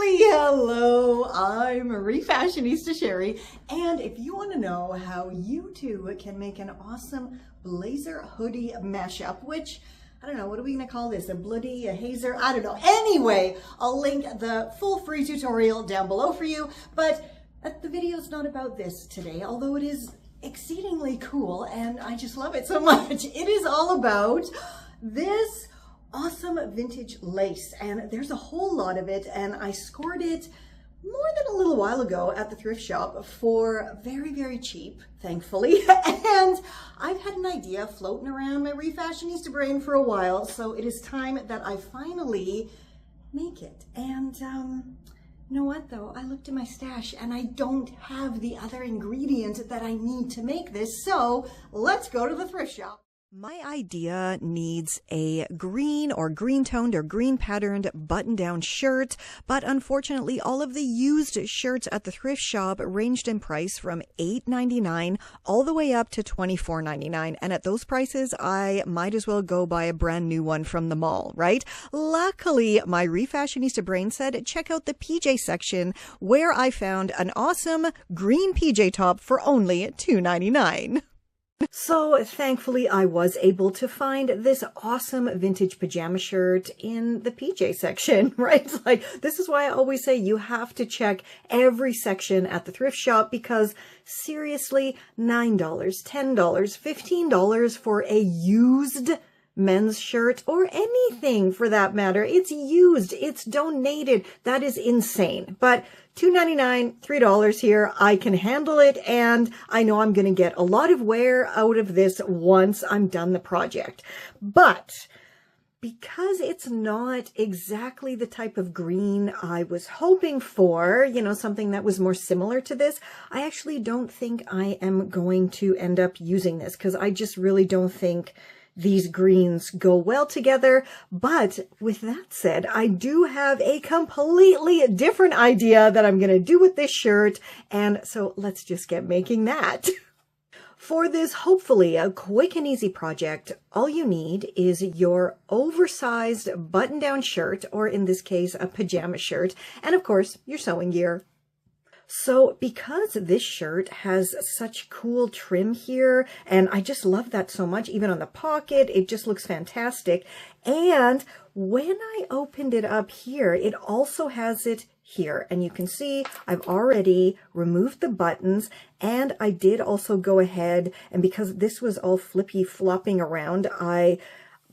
Hello, I'm Refashionista Sheri, and if you want to know how you too can make an awesome blazer hoodie mashup, which, I don't know, what are we going to call this? A bloody, a hazer? I don't know. Anyway, I'll link the full free tutorial down below for you, but the video's not about this today, although it is exceedingly cool and I just love it so much. It is all about this awesome vintage lace, and there's a whole lot of it, and I scored it more than a little while ago at the thrift shop for very, very cheap, thankfully. And I've had an idea floating around my Refashionista brain for a while, so it is time that I finally make it. And you know what though? I looked in my stash and I don't have the other ingredient that I need to make this, so let's go to the thrift shop. My idea needs a green or green toned or green patterned button down shirt, but unfortunately all of the used shirts at the thrift shop ranged in price from $8.99 all the way up to $24.99, and at those prices I might as well go buy a brand new one from the mall, right? Luckily, my Refashionista brain said check out the PJ section, where I found an awesome green PJ top for only $2.99. So thankfully I was able to find this awesome vintage pajama shirt in the PJ section, right? Like, this is why I always say you have to check every section at the thrift shop, because seriously, $9, $10, $15 for a used men's shirt, or anything for that matter. It's used, it's donated. That is insane. But $2.99, $3 here, I can handle it, and I know I'm going to get a lot of wear out of this once I'm done the project. But because it's not exactly the type of green I was hoping for, you know, something that was more similar to this, I actually don't think I am going to end up using this, because I just really don't think these greens go well together. But with that said, I do have a completely different idea that I'm going to do with this shirt, and so let's just get making that. For this hopefully a quick and easy project, all you need is your oversized button-down shirt, or in this case a pajama shirt, and of course your sewing gear. So because this shirt has such cool trim here, and I just love that so much, even on the pocket, it just looks fantastic. And when I opened it up here, it also has it here. And you can see I've already removed the buttons, and I did also go ahead, and because this was all flippy flopping around, I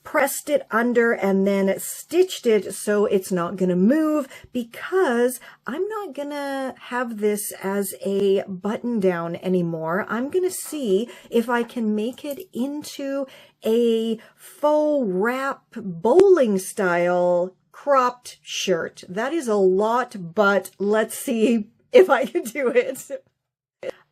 pressed it under and then stitched it so it's not going to move, because I'm not going to have this as a button down anymore. I'm going to see if I can make it into a faux wrap bowling style cropped shirt. That is a lot, but let's see if I can do it.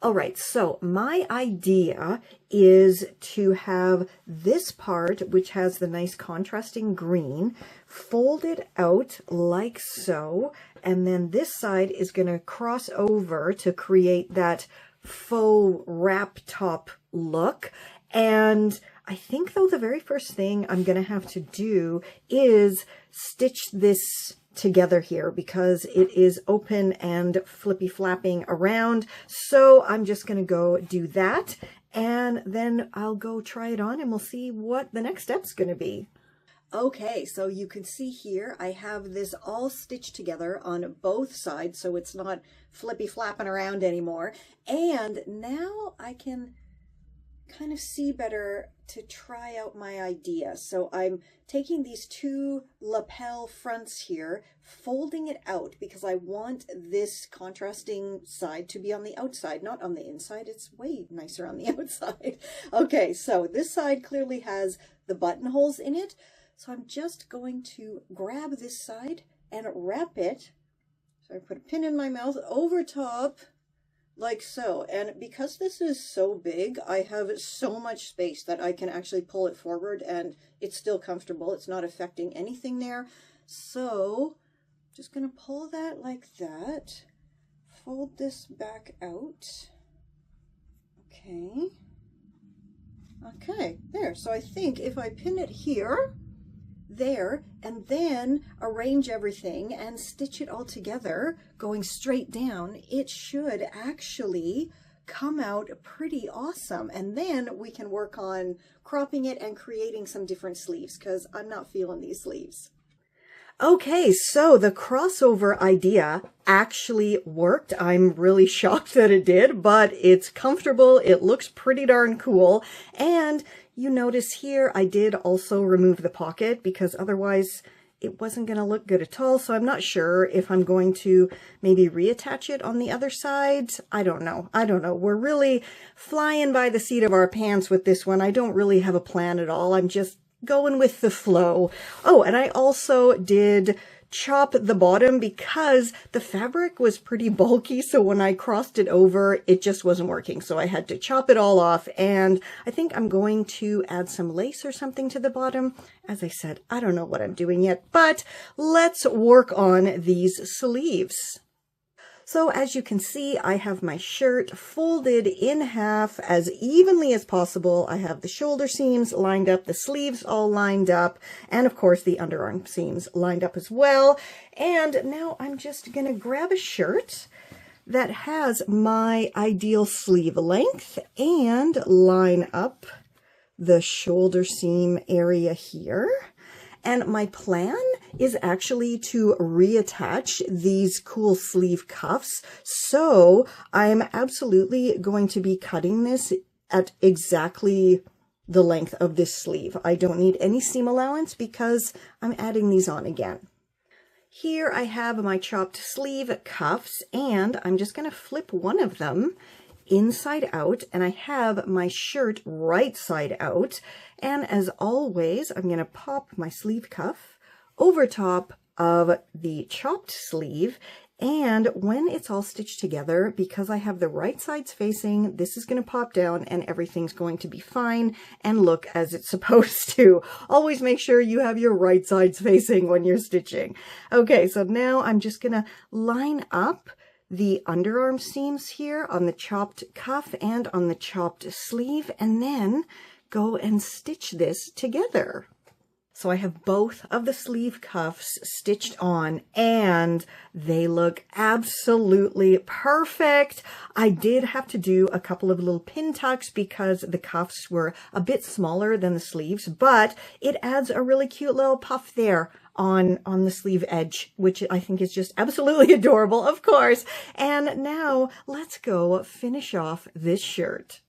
All right, so my idea is to have this part, which has the nice contrasting green, folded out like so, and then this side is going to cross over to create that faux wrap top look. And I think, though, the very first thing I'm going to have to do is stitch this together here, because it is open and flippy flapping around. So I'm just going to go do that, and then I'll go try it on and we'll see what the next step's going to be. Okay, so you can see here I have this all stitched together on both sides, so it's not flippy flapping around anymore. And now I can kind of see better to try out my idea. So I'm taking these two lapel fronts here, folding it out, because I want this contrasting side to be on the outside, not on the inside. It's way nicer on the outside. Okay, so this side clearly has the buttonholes in it. So I'm just going to grab this side and wrap it. So I put a pin in my mouth over top, like so. And because this is so big, I have so much space that I can actually pull it forward and it's still comfortable. It's not affecting anything there. So just going to pull that like that, fold this back out. Okay, there. So I think if I pin it here, there, and then arrange everything and stitch it all together going straight down, it should actually come out pretty awesome. And then we can work on cropping it and creating some different sleeves, because I'm not feeling these sleeves. Okay, so the crossover idea actually worked. I'm really shocked that it did, but it's comfortable. It looks pretty darn cool. And you notice here, I did also remove the pocket because otherwise it wasn't going to look good at all. So I'm not sure if I'm going to maybe reattach it on the other side. I don't know. We're really flying by the seat of our pants with this one. I don't really have a plan at all. I'm just going with the flow. Oh, and I also did chop the bottom because the fabric was pretty bulky. So when I crossed it over, it just wasn't working. So I had to chop it all off. And I think I'm going to add some lace or something to the bottom. As I said, I don't know what I'm doing yet, but let's work on these sleeves. So as you can see, I have my shirt folded in half as evenly as possible. I have the shoulder seams lined up, the sleeves all lined up, and of course the underarm seams lined up as well. And now I'm just going to grab a shirt that has my ideal sleeve length and line up the shoulder seam area here. And my plan is actually to reattach these cool sleeve cuffs. So I'm absolutely going to be cutting this at exactly the length of this sleeve. I don't need any seam allowance because I'm adding these on again. Here I have my chopped sleeve cuffs, and I'm just going to flip one of them inside out, and I have my shirt right side out. And as always, I'm going to pop my sleeve cuff over top of the chopped sleeve. And when it's all stitched together, because I have the right sides facing, this is going to pop down and everything's going to be fine and look as it's supposed to. Always make sure you have your right sides facing when you're stitching. Okay, so now I'm just going to line up the underarm seams here on the chopped cuff and on the chopped sleeve, and then go and stitch this together. So I have both of the sleeve cuffs stitched on, and they look absolutely perfect. I did have to do a couple of little pin tucks because the cuffs were a bit smaller than the sleeves, but it adds a really cute little puff there on the sleeve edge, which I think is just absolutely adorable, of course. And now let's go finish off this shirt.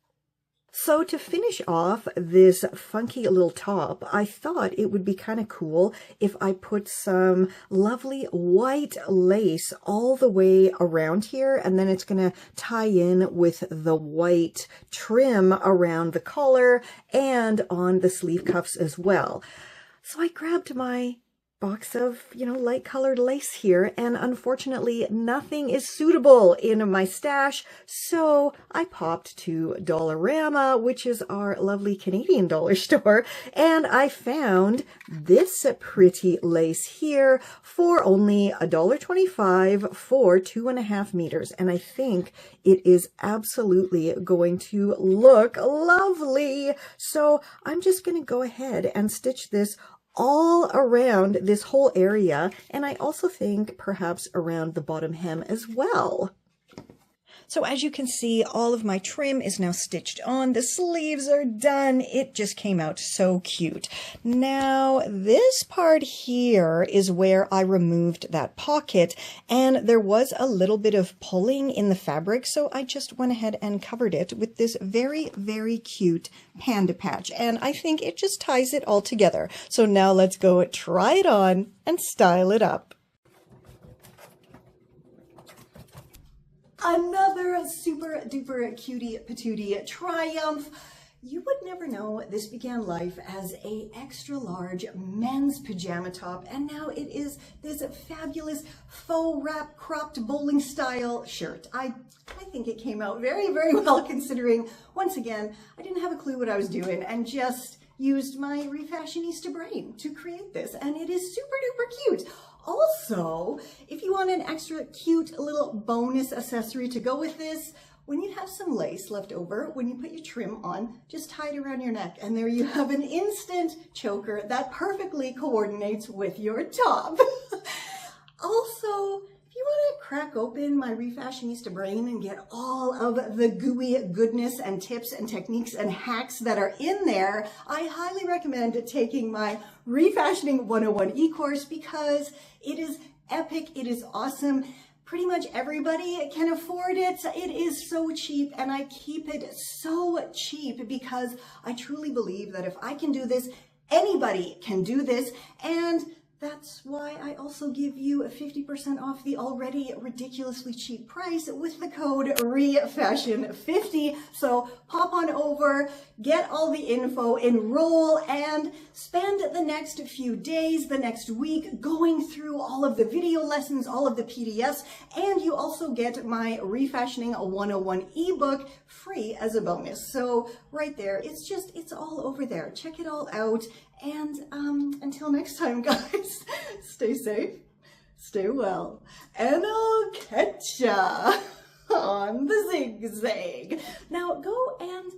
So to finish off this funky little top, I thought it would be kind of cool if I put some lovely white lace all the way around here, and then it's going to tie in with the white trim around the collar and on the sleeve cuffs as well. So I grabbed my box of, light colored lace here, and unfortunately nothing is suitable in my stash, so I popped to Dollarama, which is our lovely Canadian dollar store, and I found this pretty lace here for only $1.25 for 2.5 meters, and I think it is absolutely going to look lovely. So I'm just going to go ahead and stitch this all around this whole area, and I also think perhaps around the bottom hem as well. So as you can see, all of my trim is now stitched on. The sleeves are done. It just came out so cute. Now, this part here is where I removed that pocket, and there was a little bit of pulling in the fabric, so I just went ahead and covered it with this very, very cute panda patch, and I think it just ties it all together. So now let's go try it on and style it up. Another super duper cutie patootie triumph. You would never know this began life as a extra large men's pajama top, and now it is this fabulous faux wrap cropped bowling style shirt. I think it came out very, very well, considering, once again, I didn't have a clue what I was doing and just used my Refashionista brain to create this, and it is super duper cute. Also, if you want an extra cute little bonus accessory to go with this, when you have some lace left over, when you put your trim on, just tie it around your neck, and there you have an instant choker that perfectly coordinates with your top. Also, if you want to crack open my Refashionista brain and get all of the gooey goodness and tips and techniques and hacks that are in there, I highly recommend taking my Refashioning 101 eCourse because it is epic, it is awesome. Pretty much everybody can afford it. It is so cheap, and I keep it so cheap because I truly believe that if I can do this, anybody can do this. And that's why I also give you 50% off the already ridiculously cheap price with the code REFASHION50. So pop on over, get all the info, enroll, and spend the next few days, the next week, going through all of the video lessons, all of the PDFs, and you also get my Refashioning 101 ebook free as a bonus. So right there, it's all over there. Check it all out. And until next time, guys, stay safe, stay well, and I'll catch ya on the zigzag. Now go and,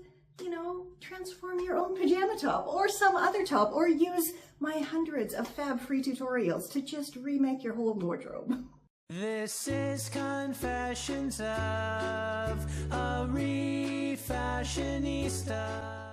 transform your own pajama top or some other top, or use my hundreds of fab free tutorials to just remake your whole wardrobe. This is Confessions of a Refashionista.